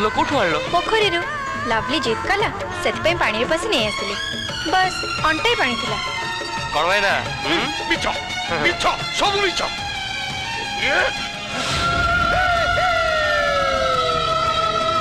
फूल कोठू आलो पोखरी lovely जिद कला से पानी पसी नहीं आसिली बस अंटाई पानी थिला कौन भाई ना मिछ मिछ सब मिछ